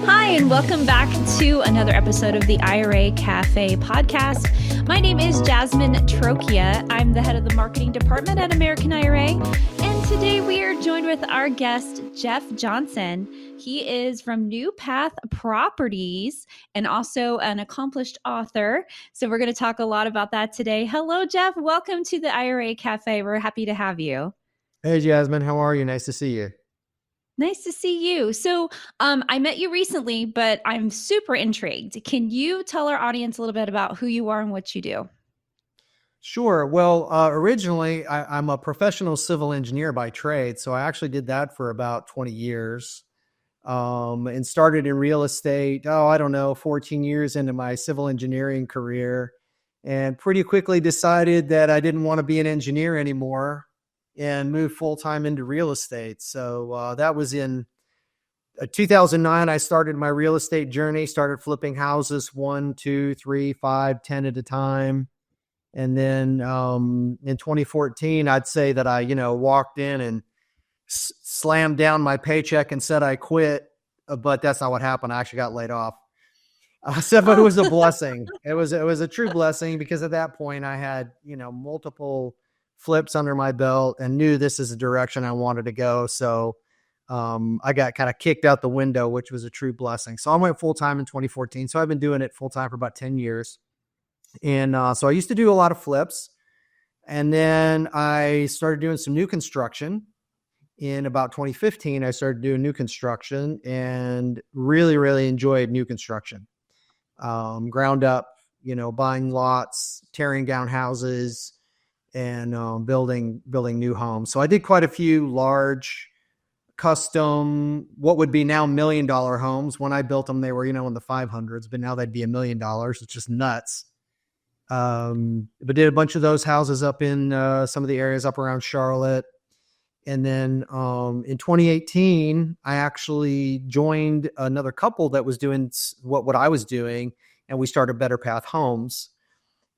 Hi, and welcome back to another episode of the IRA Cafe podcast. My name is Jasmine Trocchia. I'm the head of the marketing department at American IRA. And today we are joined with our guest, Jeff Johnson. He is from New Path Properties and also an accomplished author. So we're going to talk a lot about that today. Hello, Jeff. Welcome to the IRA Cafe. We're happy to have you. Hey, Jasmine. How are you? Nice to see you. Nice to see you. So I met you recently, but I'm super intrigued. Can you tell our audience a little bit about who you are and what you do? Sure. Well, originally, I'm a professional civil engineer by trade. So I actually did that for about 20 years and started in real estate, 14 years into my civil engineering career, and pretty quickly decided that I didn't want to be an engineer anymore and moved full-time into real estate. So that was in 2009. I started my real estate journey, started flipping houses 1, 2, 3, 5, 10 at a time. And then in 2014, I'd say that I, walked in and slammed down my paycheck and said I quit. But that's not what happened. I actually got laid off. But it was a blessing. It was a true blessing because at that point I had, multiple flips under my belt and knew this is the direction I wanted to go. So I got kind of kicked out the window, which was a true blessing. So I went full-time in 2014. So I've been doing it full-time for about 10 years. And so I used to do a lot of flips. And then I started doing some new construction. In about 2015, I started doing new construction and really, really enjoyed new construction. Ground up, buying lots, tearing down houses, and building new homes. So I did quite a few large custom, what would be now $1 million homes. When I built them, they were, in the 500s, but now they'd be $1 million. It's just nuts. But did a bunch of those houses up in some of the areas up around Charlotte. And then in 2018, I actually joined another couple that was doing what I was doing, and we started Better Path Homes.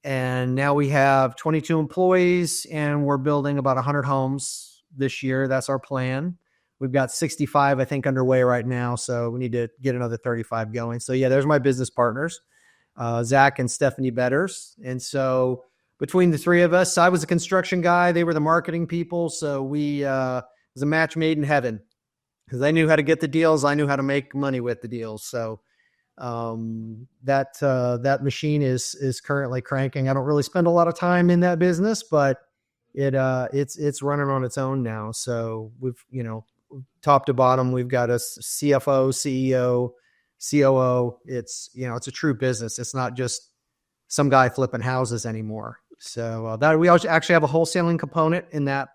And now we have 22 employees and we're building about 100 homes this year. That's our plan. We've got 65, I think, underway right now. So we need to get another 35 going. So yeah, there's my business partners, Zach and Stephanie Betters. And so between the three of us, I was a construction guy. They were the marketing people. So it was a match made in heaven because they knew how to get the deals. I knew how to make money with the deals. So that machine is currently cranking. I don't really spend a lot of time in that business, but it's running on its own now. So we've, top to bottom, we've got a CFO, CEO, COO. It's a true business. It's not just some guy flipping houses anymore. So that we actually have a wholesaling component in that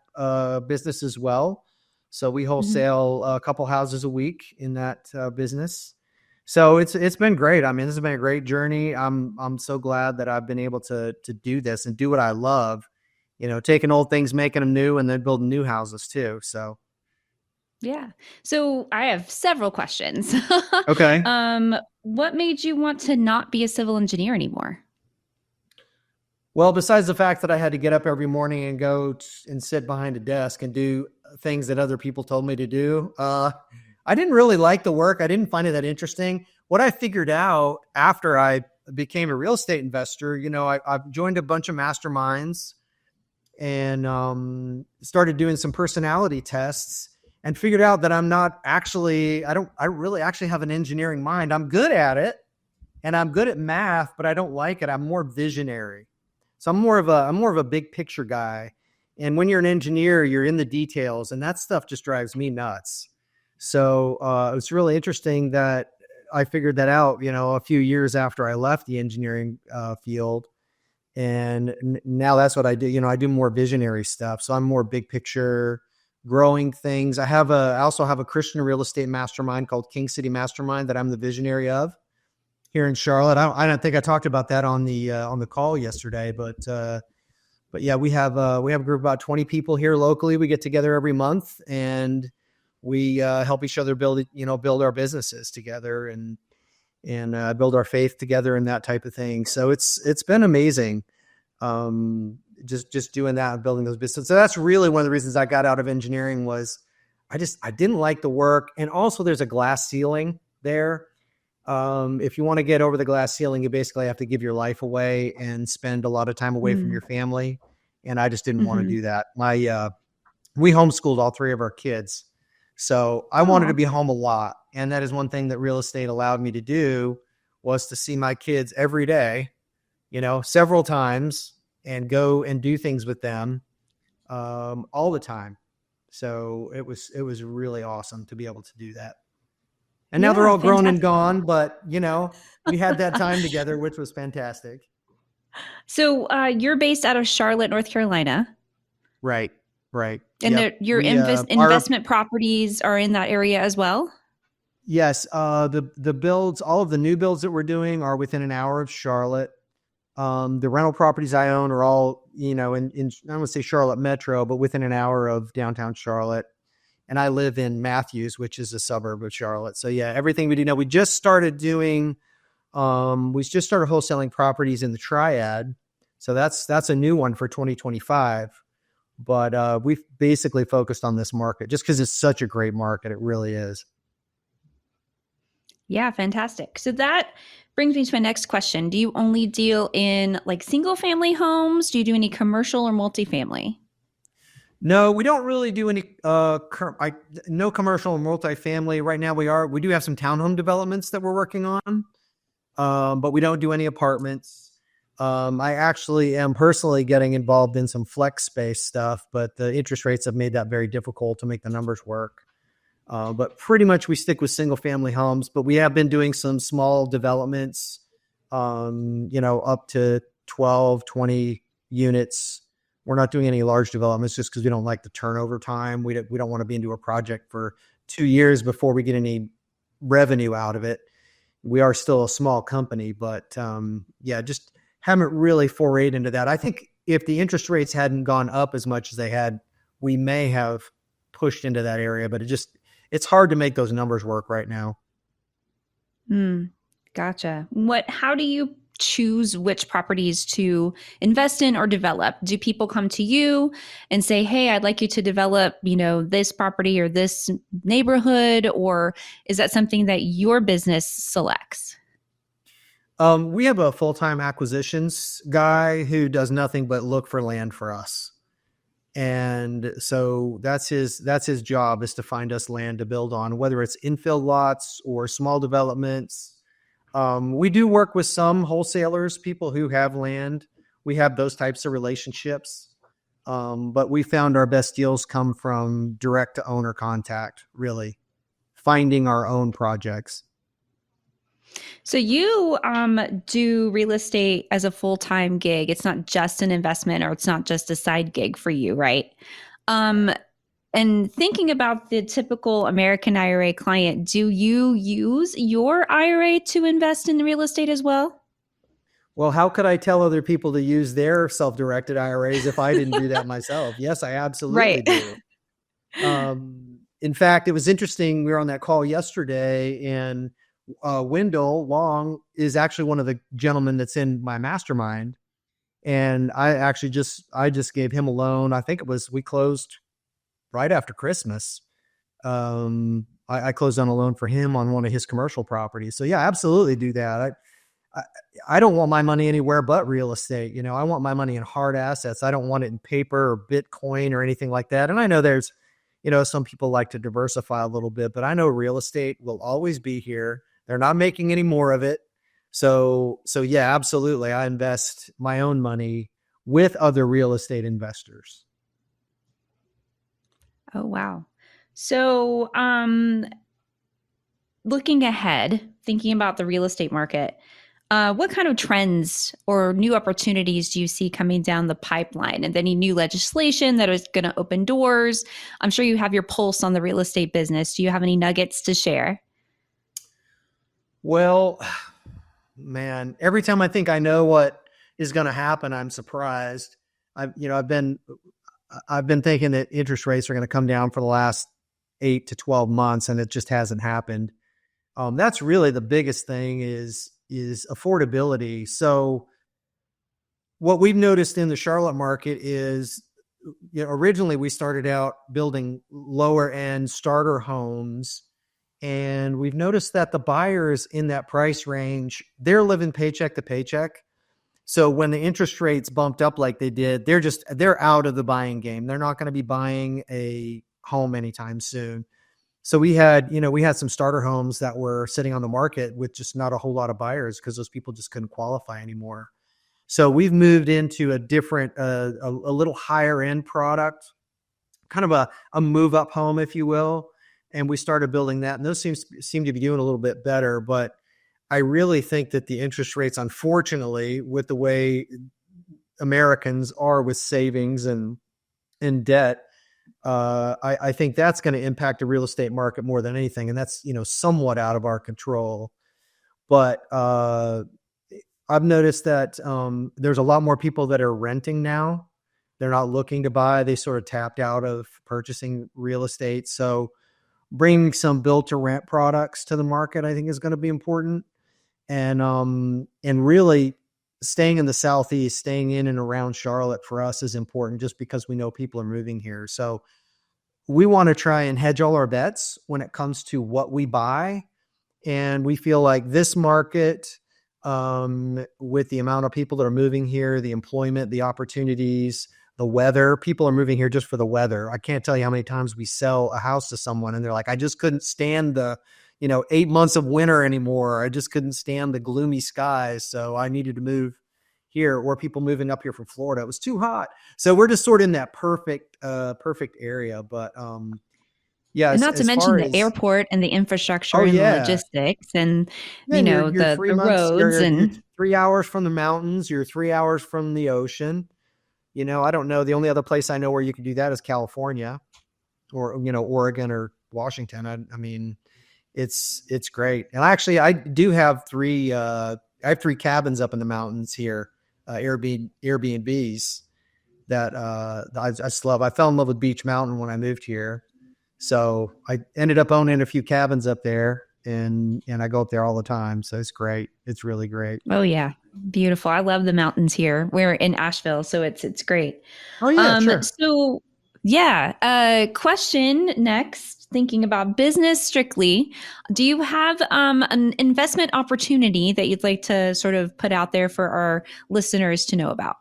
business as well. So we wholesale a couple houses a week in that business. So it's been great. I mean, this has been a great journey. I'm so glad that I've been able to do this and do what I love, taking old things, making them new, and then building new houses too. So. Yeah. So I have several questions. Okay. What made you want to not be a civil engineer anymore? Well, besides the fact that I had to get up every morning and go and sit behind a desk and do things that other people told me to do, I didn't really like the work. I didn't find it that interesting. What I figured out after I became a real estate investor, I've joined a bunch of masterminds and started doing some personality tests and figured out that I'm not actually, I don't really actually have an engineering mind. I'm good at it and I'm good at math, but I don't like it. I'm more visionary. So I'm more of a big picture guy. And when you're an engineer, you're in the details, and that stuff just drives me nuts. So it was really interesting that I figured that out, a few years after I left the engineering field. And now that's what I do. I do more visionary stuff. So I'm more big picture, growing things. I also have a Christian real estate mastermind called King City Mastermind that I'm the visionary of here in Charlotte. I don't think I talked about that on the call yesterday, but yeah, we have a group of about 20 people here locally. We get together every month and we help each other build our businesses together and build our faith together and that type of thing. So it's been amazing. Just doing that and building those businesses. So that's really one of the reasons I got out of engineering was I didn't like the work. And also there's a glass ceiling there. If you want to get over the glass ceiling, you basically have to give your life away and spend a lot of time away from Mm. your family. And I just didn't want to Hmm. do that. We homeschooled all three of our kids. So I wanted to Oh, be home a lot. And that is one thing that real estate allowed me to do, was to see my kids every day, several times, and go and do things with them all the time. So it was really awesome to be able to do that. And now they're yeah, all grown and fantastic. gone, but we had that time together, which was fantastic. So you're based out of Charlotte, North Carolina, Right. Right. and Yep. your investment properties are in that area as well. Yes. The builds, all of the new builds that we're doing are within an hour of Charlotte. The rental properties I own are all, in I don't want to say Charlotte Metro, but within an hour of downtown Charlotte. And I live in Matthews, which is a suburb of Charlotte. So yeah, everything we do now, we just started wholesaling properties in the Triad. So that's a new one for 2025. But we've basically focused on this market just because it's such a great market. It really is. Yeah, fantastic. So that brings me to my next question. Do you only deal in like single family homes? Do you do any commercial or multifamily? No, we don't really do any no commercial and multifamily right now. We do have some townhome developments that we're working on, but we don't do any apartments. I actually am personally getting involved in some flex space stuff, but the interest rates have made that very difficult to make the numbers work. But pretty much we stick with single family homes, but we have been doing some small developments, up to 12, 20 units. We're not doing any large developments just because we don't like the turnover time. We don't want to be into a project for 2 years before we get any revenue out of it. We are still a small company, but just haven't really forayed into that. I think if the interest rates hadn't gone up as much as they had, we may have pushed into that area, but it's hard to make those numbers work right now. Gotcha. How do you choose which properties to invest in or develop? Do people come to you and say, "Hey, I'd like you to develop, this property or this neighborhood," or is that something that your business selects? We have a full-time acquisitions guy who does nothing but look for land for us. And so that's his job, is to find us land to build on, whether it's infill lots or small developments. We do work with some wholesalers, people who have land. We have those types of relationships. But we found our best deals come from direct to owner contact, really finding our own projects. So you do real estate as a full-time gig. It's not just an investment, or it's not just a side gig for you, right? Um, and thinking about the typical American IRA client, do you use your IRA to invest in real estate as well? Well, how could I tell other people to use their self-directed IRAs if I didn't do that myself? Yes, I absolutely Right. do. In fact, it was interesting. We were on that call yesterday, and Wendell Long is actually one of the gentlemen that's in my mastermind. And I just gave him a loan. I think we closed right after Christmas. I closed on a loan for him on one of his commercial properties. So yeah, absolutely do that. I don't want my money anywhere but real estate. I want my money in hard assets. I don't want it in paper or Bitcoin or anything like that. And I know there's, some people like to diversify a little bit, but I know real estate will always be here. They're not making any more of it. So yeah, absolutely. I invest my own money with other real estate investors. Oh, wow. So, looking ahead, thinking about the real estate market, what kind of trends or new opportunities do you see coming down the pipeline? And any new legislation that is going to open doors? I'm sure you have your pulse on the real estate business. Do you have any nuggets to share? Well, man, every time I think I know what is going to happen, I'm surprised. I've been thinking that interest rates are going to come down for the last 8 to 12 months, and it just hasn't happened. That's really the biggest thing is affordability. So what we've noticed in the Charlotte market is, originally we started out building lower end starter homes And we've noticed that the buyers in that price range, they're living paycheck to paycheck. So when the interest rates bumped up like they did, they're out of the buying game. They're not going to be buying a home anytime soon. So we had some starter homes that were sitting on the market with just not a whole lot of buyers because those people just couldn't qualify anymore. So we've moved into a different, a little higher end product, kind of a move up home, if you will. And we started building that, and those seem to be doing a little bit better. But I really think that the interest rates, unfortunately, with the way Americans are with savings and debt, I think that's going to impact the real estate market more than anything, and that's somewhat out of our control. But I've noticed that there's a lot more people that are renting now. They're not looking to buy. They sort of tapped out of purchasing real estate. So bringing some built to rent products to the market, I think, is going to be important. And really staying in the Southeast, staying in and around Charlotte for us is important just because we know people are moving here. So we want to try and hedge all our bets when it comes to what we buy. And we feel like this market, with the amount of people that are moving here, the employment, the opportunities, the weather, people are moving here just for the weather. I can't tell you how many times we sell a house to someone and they're like, I just couldn't stand the 8 months of winter anymore. I just couldn't stand the gloomy skies. So I needed to move here. Or people moving up here from Florida. It was too hot. So we're just sort of in that perfect area. But yeah, And not to as mention far the as, airport and the infrastructure oh and the yeah. logistics and, Yeah, you're the 3 months, roads you're and 3 hours from the mountains, you're 3 hours from the ocean. I don't know. The only other place I know where you can do that is California or, Oregon or Washington. I mean, it's great. And actually I do have I have 3 cabins up in the mountains here, Airbnbs that I just love. I fell in love with Beach Mountain when I moved here. So I ended up owning a few cabins up there and I go up there all the time. So it's great. It's really great. oh yeah, beautiful. I love the mountains here. We're in Asheville, so it's great. Oh yeah, sure. So yeah, question next, thinking about business strictly, do you have an investment opportunity that you'd like to sort of put out there for our listeners to know about?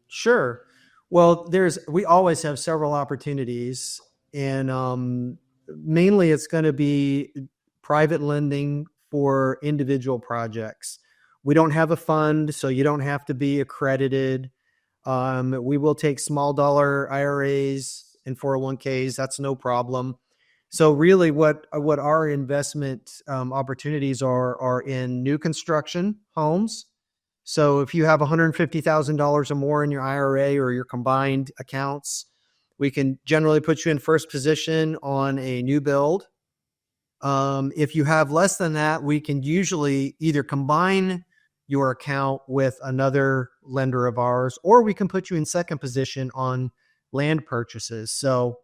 Sure. Well, we always have several opportunities, and mainly it's going to be private lending for individual projects. We don't have a fund, so you don't have to be accredited. We will take small dollar IRAs and 401ks. That's no problem. So really what our investment opportunities are in new construction homes. So if you have $150,000 or more in your IRA or your combined accounts, we can generally put you in first position on a new build. If you have less than that, we can usually either combine your account with another lender of ours, or we can put you in second position on land purchases. So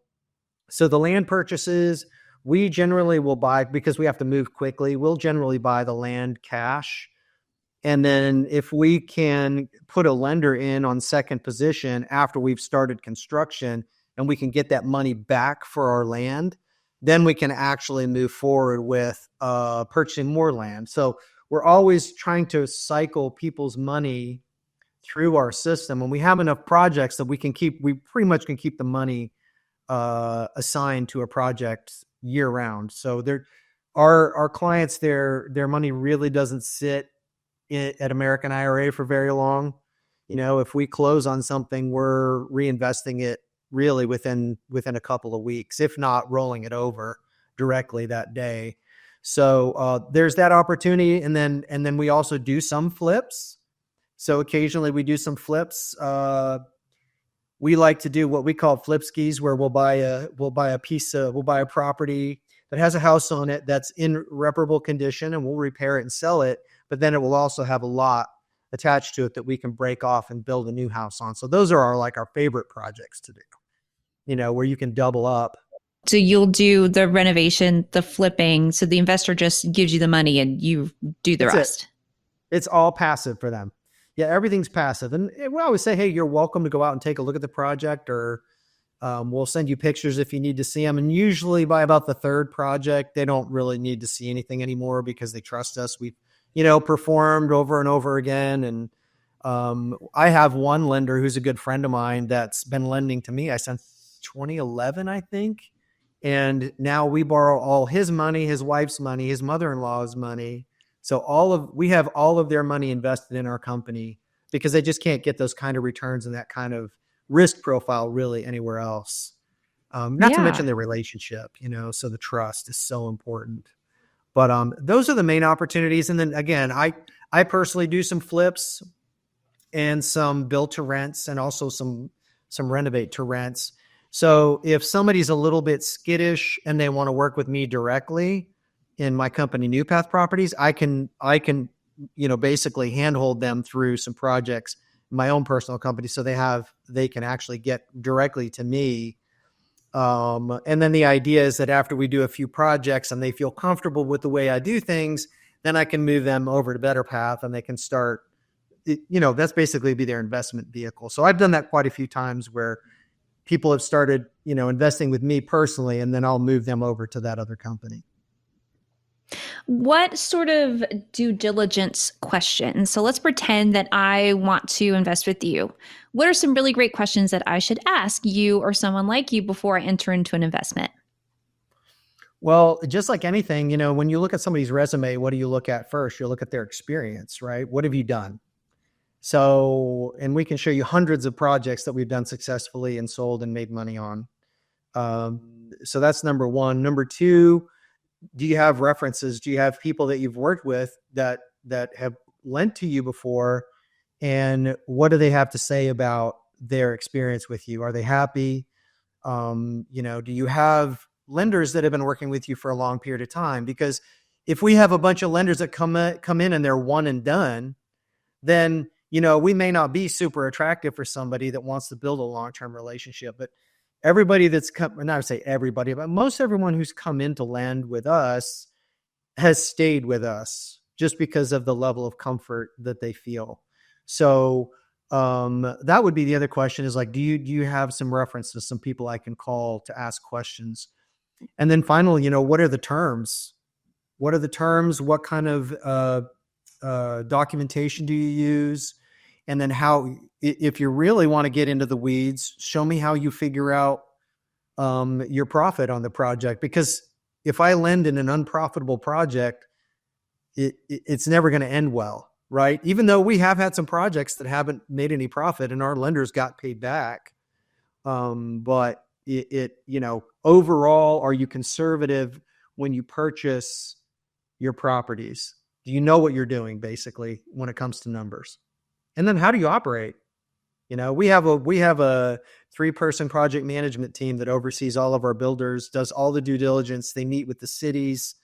the land purchases, we generally will buy because we have to move quickly. We'll generally buy the land cash. And then if we can put a lender in on second position after we've started construction and we can get that money back for our land, then we can actually move forward with purchasing more land. So we're always trying to cycle people's money through our system. When we have enough projects that we pretty much can keep the money assigned to a project year round. So our clients, their money really doesn't sit at American IRA for very long. If we close on something, we're reinvesting it really within a couple of weeks, if not rolling it over directly that day. So there's that opportunity. And then we also do some flips. So occasionally we do some flips. We like to do what we call flip skis, where we'll buy a property that has a house on it that's in reparable condition, and we'll repair it and sell it. But then it will also have a lot attached to it that we can break off and build a new house on. So those are our favorite projects to do, where you can double up. So you'll do the renovation, the flipping. So the investor just gives you the money and you do the rest. It's all passive for them. Yeah, everything's passive. And we always say, hey, you're welcome to go out and take a look at the project or We'll send you pictures if you need to see them. And usually by about the third project, they don't really need to see anything anymore because they trust us. We've, performed over and over again. And I have one lender who's a good friend of mine that's been lending to me. I since 2011, I think. And now we borrow all his money, his wife's money, his mother-in-law's money. So we have all of their money invested in our company because they just can't get those kind of returns and that kind of risk profile really anywhere else. Not to Yeah. mention the relationship, so the trust is so important. But those are the main opportunities. And then again, I personally do some flips and some build to rents and also some renovate to rents. So if somebody's a little bit skittish and they want to work with me directly in my company, New Path Properties, I can, basically handhold them through some projects, my own personal company. So they can actually get directly to me. And then the idea is that after we do a few projects and they feel comfortable with the way I do things, then I can move them over to Better Path and they can start, that's basically be their investment vehicle. So I've done that quite a few times where people have started, investing with me personally, and then I'll move them over to that other company. What sort of due diligence questions? So let's pretend that I want to invest with you. What are some really great questions that I should ask you or someone like you before I enter into an investment? Well, just like anything, when you look at somebody's resume, what do you look at first? You look at their experience, right? What have you done? So, and we can show you hundreds of projects that we've done successfully and sold and made money on. So that's number one. Number two, do you have references? Do you have people that you've worked with that have lent to you before? And what do they have to say about their experience with you? Are they happy? Do you have lenders that have been working with you for a long period of time? Because if we have a bunch of lenders that come in and they're one and done, then we may not be super attractive for somebody that wants to build a long-term relationship. But everybody that's not to say everybody, but most everyone who's come in to land with us has stayed with us just because of the level of comfort that they feel. So that would be the other question is like, do you have some references, some people I can call to ask questions? And then finally, what are the terms? What are the terms? What kind of documentation do you use? And then if you really want to get into the weeds, show me how you figure out your profit on the project. Because if I lend in an unprofitable project, it's never going to end well, right? Even though we have had some projects that haven't made any profit and our lenders got paid back. But overall, are you conservative when you purchase your properties? Do you know what you're doing basically when it comes to numbers? And then how do you operate? We have a 3-person project management team that oversees all of our builders, does all the due diligence. They meet with the cities,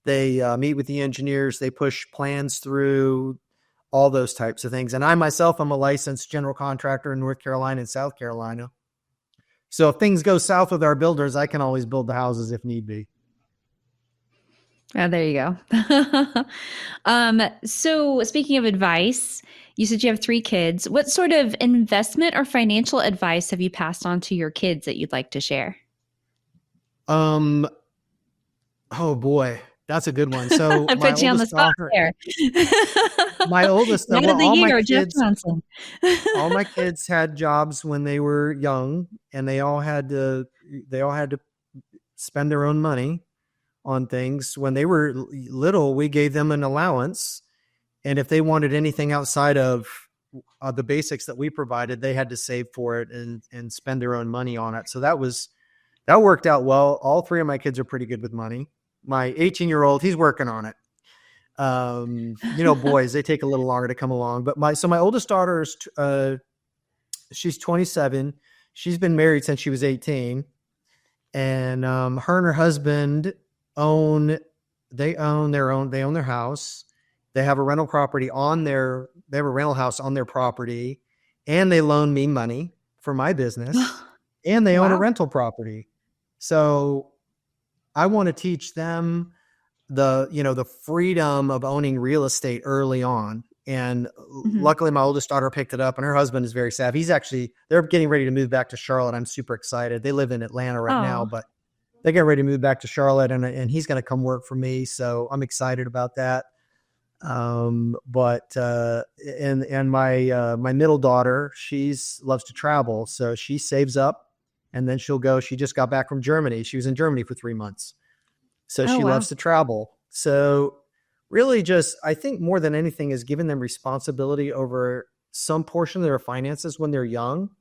they meet with the engineers, they push plans through, all those types of things. And I myself am a licensed general contractor in North Carolina and South Carolina. So if things go south with our builders, I can always build the houses if need be. Oh, there you go. So speaking of advice, you said you have 3 kids. What sort of investment or financial advice have you passed on to your kids that you'd like to share? Oh boy, that's a good one. So I my put you on the oldest spot daughter, there. my oldest, Man well, of the year, Jeff Johnson. all my kids had jobs when they were young, and they all had to spend their own money on things. When they were little, we gave them an allowance. And if they wanted anything outside of the basics that we provided, they had to save for it and spend their own money on it. So that worked out well. All 3 of my kids are pretty good with money. My 18-year-old, he's working on it. Boys, they take a little longer to come along. But my oldest daughter is, she's 27. She's been married since she was 18. And her and her husband own their house. They have a rental house on their property, and they loan me money for my business, and they own a rental property. So I want to teach them the freedom of owning real estate early on. And Mhm. luckily my oldest daughter picked it up, and her husband is very savvy. They're getting ready to move back to Charlotte. I'm super excited. They live in Atlanta right now, Oh, but they're getting ready to move back to Charlotte, and he's going to come work for me. So I'm excited about that. But and my middle daughter, loves to travel, so she saves up, and then she'll go. She just got back from Germany. She was in Germany for 3 months, so oh she wow. loves to travel. So really, just I think more than anything is giving them responsibility over some portion of their finances when they're young,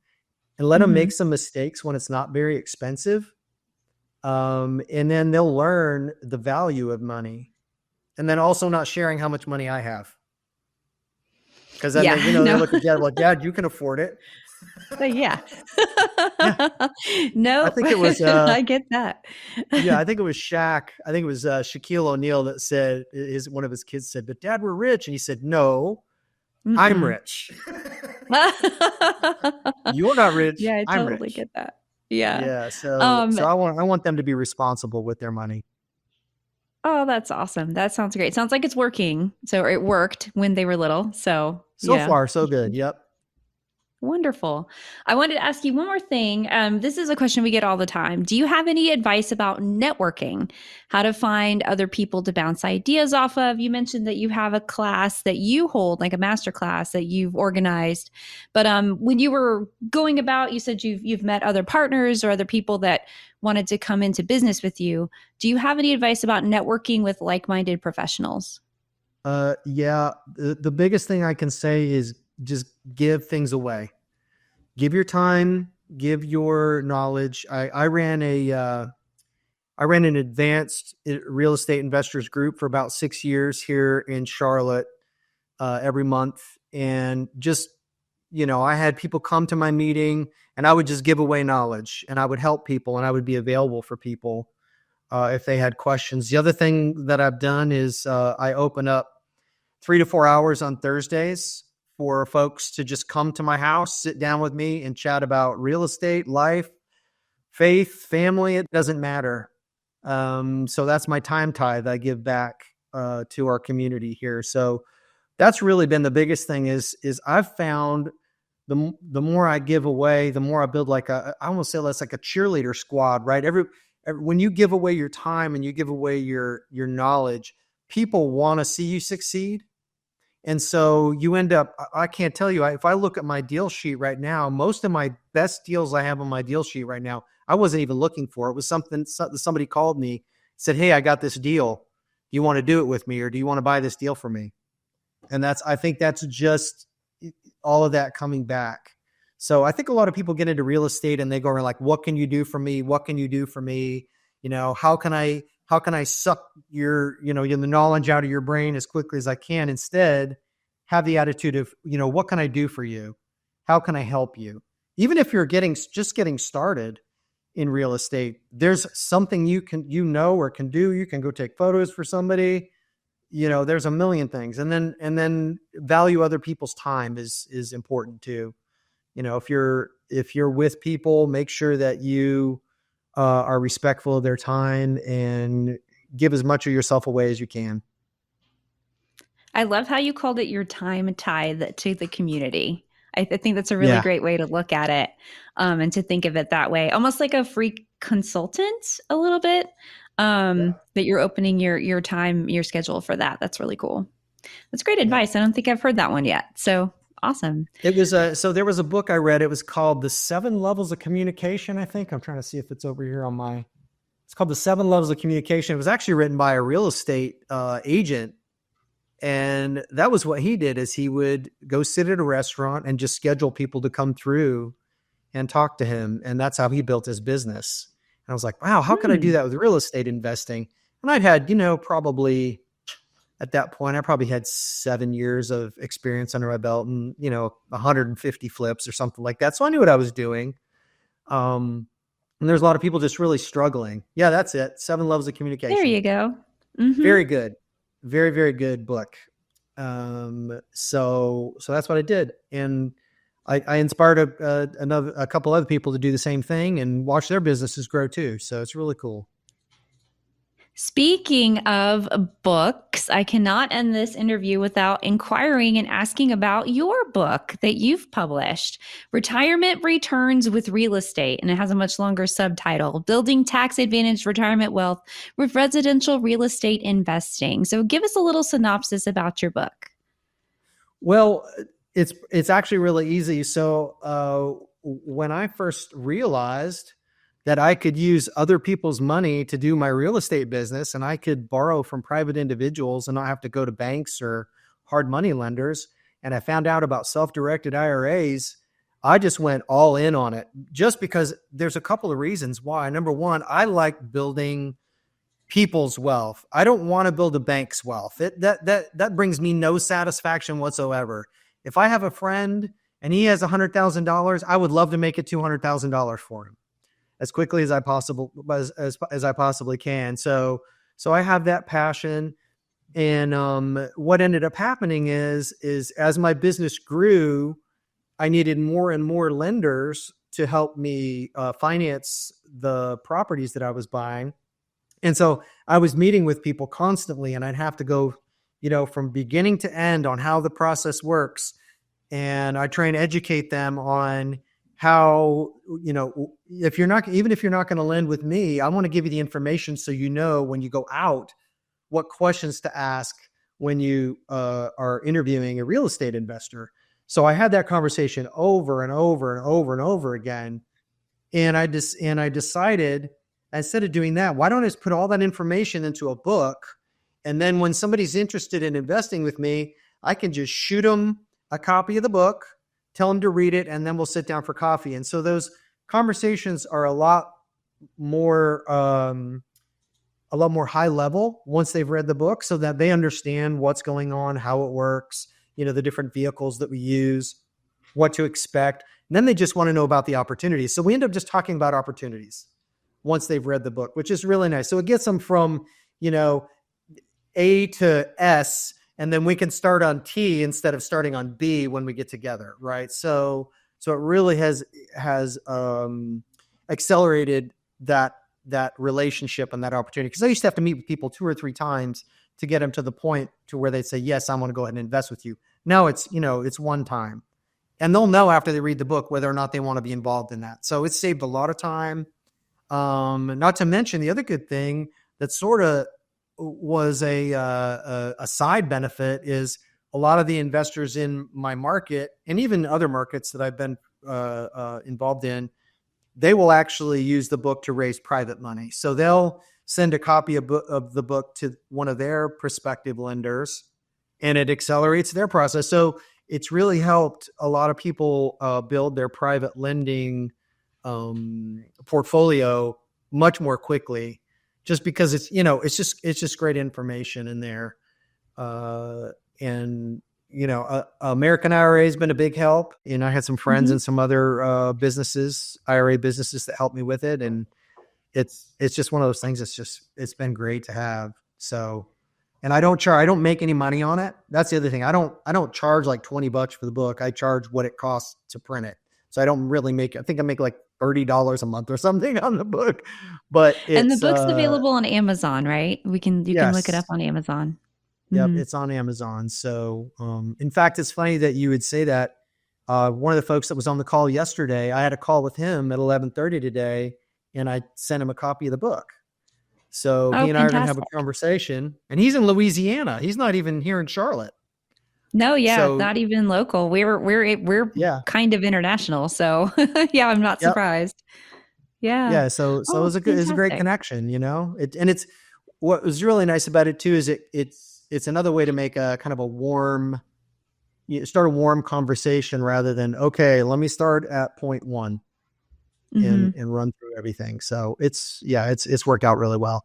and let them Mhm. make some mistakes when it's not very expensive. And then they'll learn the value of money, and then also not sharing how much money I have. Because then Yeah, they no. look at dad, well, dad, you can afford it. Yeah. Yeah. I Nope. think it was, I get that. yeah, I think it was Shaq. I think it was Shaquille O'Neal that said, one of his kids said, but dad, we're rich. And he said, no, I'm Mm-mm. rich. You're not rich. Yeah, I I'm totally rich. get that. Yeah. Yeah. So, Um, I want them to be responsible with their money. oh, that's awesome. That sounds great. Sounds like it's working. So it worked when they were little. So So yeah. far, so good. Yep. Wonderful. I wanted to ask you one more thing. This is a question we get all the time. Do you have any advice about networking? How to find other people to bounce ideas off of? You mentioned that you have a class that you hold, like a master class that you've organized. But when you were going about, you said you've met other partners or other people that wanted to come into business with you. Do you have any advice about networking with like-minded professionals? Yeah. The biggest thing I can say is just give things away. Give your time, give your knowledge. I ran an advanced real estate investors group for about 6 years here in Charlotte, every month. And just, I had people come to my meeting, and I would just give away knowledge, and I would help people, and I would be available for people if they had questions. The other thing that I've done is I open up 3 to 4 hours on Thursdays for folks to just come to my house, sit down with me, and chat about real estate, life, faith, family. It doesn't matter. So that's my time tithe I give back to our community here. So that's really been the biggest thing is I've found the more I give away, the more I build I almost say that's like a cheerleader squad, right? When you give away your time and you give away your knowledge, people want to see you succeed. And so you end up, I can't tell you, if I look at my deal sheet right now, most of my best deals I have on my deal sheet right now, I wasn't even looking for. It was somebody called me, said, hey, I got this deal. Do you want to do it with me, or do you want to buy this deal for me? And I think that's just all of that coming back. So I think a lot of people get into real estate and they go around like, what can you do for me? What can you do for me? How can I suck the knowledge out of your brain as quickly as I can? Instead, have the attitude of, what can I do for you? How can I help you? Even if you're just getting started in real estate, there's something you can, or can do. You can go take photos for somebody. There's a million things. And then value other people's time is important too. If you're with people, make sure that you are respectful of their time and give as much of yourself away as you can. I love how you called it your time tithe to the community. I think that's a really Yeah. great way to look at it, and to think of it that way, almost like a free consultant, a little bit. That you're opening your time, your schedule for that. That's really cool. That's great Yeah. advice. I don't think I've heard that one yet. So awesome. So there was a book I read. It was called The 7 Levels of Communication. I think I'm trying to see if it's over here it's called The 7 Levels of Communication. It was actually written by a real estate agent. And that was what he did, is he would go sit at a restaurant and just schedule people to come through and talk to him. And that's how he built his business. And I was like, wow, how could I do Hmm. that with real estate investing? And I'd had, probably at that point, I probably had 7 years of experience under my belt and, 150 flips or something like that. So I knew what I was doing. And there's a lot of people just really struggling. Yeah, that's it. 7 Levels of There Communication. you go. Hmm. Very good. Very, very good book. So that's what I did. And I inspired a couple other people to do the same thing and watch their businesses grow too. So it's really cool. Speaking of books, I cannot end this interview without inquiring and asking about your book that you've published, Retirement Returns with Real Estate. And it has a much longer subtitle, Building Tax Advantaged Retirement Wealth with Residential Real Estate Investing. So give us a little synopsis about your book. Well, it's actually really easy. So when I first realized that I could use other people's money to do my real estate business, and I could borrow from private individuals and not have to go to banks or hard money lenders, and I found out about self-directed IRAs, I just went all in on it, just because there's a couple of reasons why. Number one, I like building people's wealth. I don't want to build a bank's wealth. That brings me no satisfaction whatsoever. If I have a friend and he has $100,000, I would love to make it $200,000 for him as quickly as I possibly can. So I have that passion. And what ended up happening is as my business grew, I needed more and more lenders to help me finance the properties that I was buying. And so I was meeting with people constantly, and I'd have to go, from beginning to end on how the process works. And I try and educate them on how, even if you're not going to lend with me, I want to give you the information so when you go out, what questions to ask when you are interviewing a real estate investor. So I had that conversation over and over and over and over again. And I decided, instead of doing that, why don't I just put all that information into a book? And then when somebody's interested in investing with me, I can just shoot them a copy of the book, tell them to read it, and then we'll sit down for coffee. And so those conversations are a lot more high level once they've read the book, so that they understand what's going on, how it works, the different vehicles that we use, what to expect. And then they just want to know about the opportunities. So we end up just talking about opportunities once they've read the book, which is really nice. So it gets them from, A to S, and then we can start on T instead of starting on B when we get together, right? So it really has accelerated that relationship and that opportunity. Because I used to have to meet with people 2 or 3 times to get them to the point to where they'd say, yes, I want to go ahead and invest with you. Now it's one time. And they'll know after they read the book whether or not they want to be involved in that. So it's saved a lot of time. Not to mention the other good thing that sort of was a side benefit is a lot of the investors in my market, and even other markets that I've been involved in, they will actually use the book to raise private money. So they'll send a copy of the book to one of their prospective lenders, and it accelerates their process. So it's really helped a lot of people build their private lending portfolio much more quickly, just because it's just great information in there. American IRA has been a big help. I had some friends and some other IRA businesses that helped me with it. And it's just one of those things. It's been great to have. So, and I don't make any money on it. That's the other thing. I don't charge like $20 for the book. I charge what it costs to print it. So I don't really I think I make like $30 a month or something on the book, but and the book's available on Amazon, right? You can look it up on Amazon. Yep. It's on Amazon. So, in fact, it's funny that you would say that. One of the folks that was on the call yesterday, I had a call with him at 11:30 today, and I sent him a copy of the book. So he and I are going to have a conversation, and he's in Louisiana. He's not even here in Charlotte. No, not even local. We're kind of international. So yeah, I'm not surprised. Yeah. Yeah. So it was a great connection, it's what was really nice about it too, is it's another way to make a kind of a warm conversation rather than, okay, let me start at point 1 and run through everything. So it's worked out really well.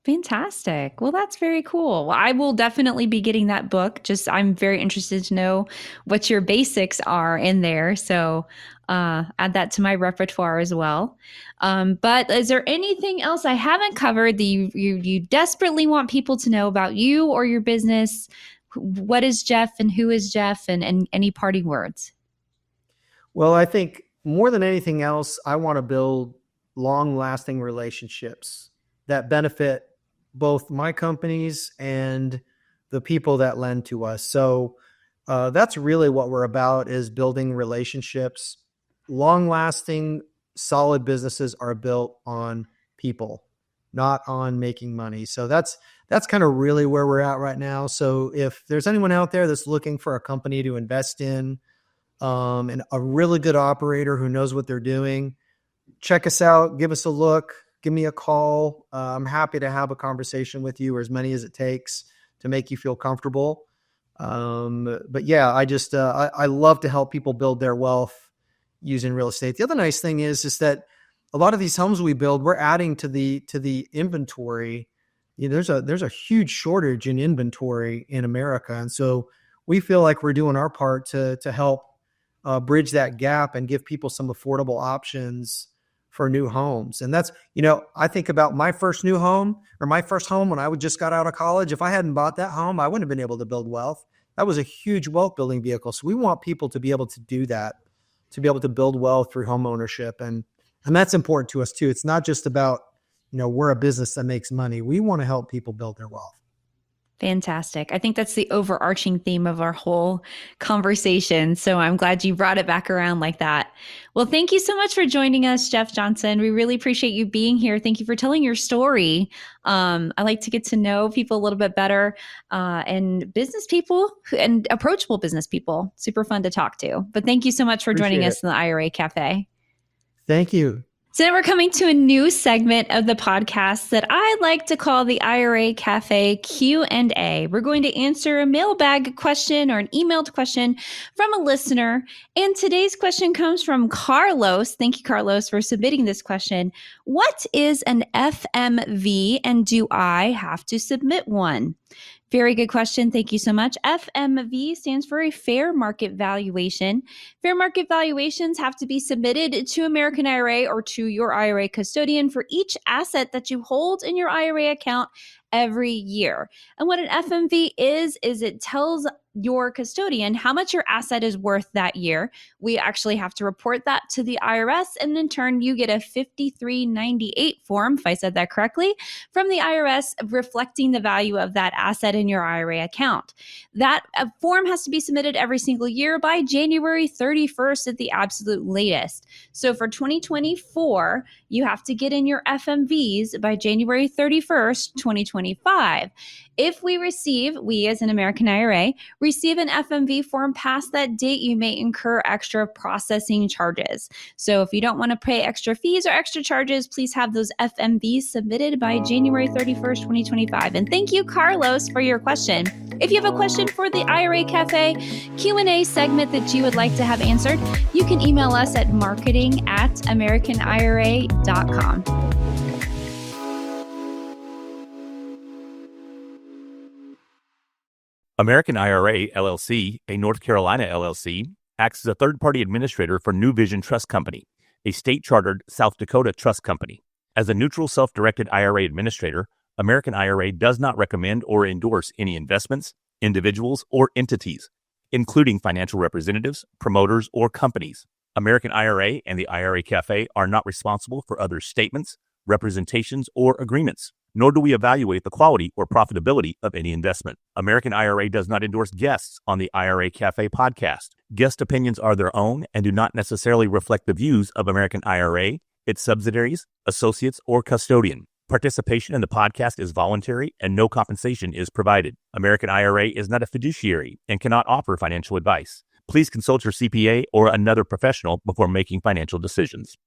Fantastic. Well, that's very cool. Well, I will definitely be getting that book. I'm very interested to know what your basics are in there. So add that to my repertoire as well. But is there anything else I haven't covered that you desperately want people to know about you or your business? What is Jeff and who is Jeff, and any parting words? Well, I think more than anything else, I want to build long-lasting relationships that benefit both my companies and the people that lend to us. So that's really what we're about, is building relationships. Long-lasting, solid businesses are built on people, not on making money. So that's kind of really where we're at right now. So if there's anyone out there that's looking for a company to invest in, and a really good operator who knows what they're doing, check us out, give us a look, give me a call. I'm happy to have a conversation with you, or as many as it takes to make you feel comfortable. But yeah, I love to help people build their wealth using real estate. The other nice thing is that a lot of these homes we build, we're adding to the inventory. There's a huge shortage in inventory in America. And so we feel like we're doing our part to help bridge that gap and give people some affordable options for new homes. And that's, I think about my first new home, or my first home when I just got out of college. If I hadn't bought that home, I wouldn't have been able to build wealth. That was a huge wealth building vehicle. So we want people to be able to do that, to be able to build wealth through home ownership. And that's important to us too. It's not just about, we're a business that makes money. We want to help people build their wealth. Fantastic. I think that's the overarching theme of our whole conversation. So I'm glad you brought it back around like that. Well, thank you so much for joining us, Jeff Johnson. We really appreciate you being here. Thank you for telling your story. I like to get to know people a little bit better, and business people and approachable business people. Super fun to talk to. But thank you so much for joining us in the IRA Cafe. Thank you. So now we're coming to a new segment of the podcast that I like to call the IRA Cafe Q&A. We're going to answer a mailbag question or an emailed question from a listener. And today's question comes from Carlos. Thank you, Carlos, for submitting this question. What is an FMV, and do I have to submit one? Very good question. Thank you so much. FMV stands for a fair market valuation. Fair market valuations have to be submitted to American IRA or to your IRA custodian for each asset that you hold in your IRA account every year. And what an FMV is it tells your custodian how much your asset is worth that year. We actually have to report that to the IRS, and in turn, you get a 5398 form, if I said that correctly, from the IRS reflecting the value of that asset in your IRA account. That form has to be submitted every single year by January 31st at the absolute latest. So for 2024, you have to get in your FMVs by January 31st, 2025. If we as an American IRA, receive an FMV form past that date, you may incur extra processing charges. So if you don't want to pay extra fees or extra charges, please have those FMVs submitted by January 31st, 2025. And thank you, Carlos, for your question. If you have a question for the IRA Cafe Q&A segment that you would like to have answered, you can email us at marketing@americanira.com. American IRA, LLC, a North Carolina LLC, acts as a third-party administrator for New Vision Trust Company, a state-chartered South Dakota trust company. As a neutral self-directed IRA administrator, American IRA does not recommend or endorse any investments, individuals, or entities, including financial representatives, promoters, or companies. American IRA and the IRA Cafe are not responsible for other statements, representations, or agreements, nor do we evaluate the quality or profitability of any investment. American IRA does not endorse guests on the IRA Cafe podcast. Guest opinions are their own and do not necessarily reflect the views of American IRA, its subsidiaries, associates, or custodian. Participation in the podcast is voluntary and no compensation is provided. American IRA is not a fiduciary and cannot offer financial advice. Please consult your CPA or another professional before making financial decisions.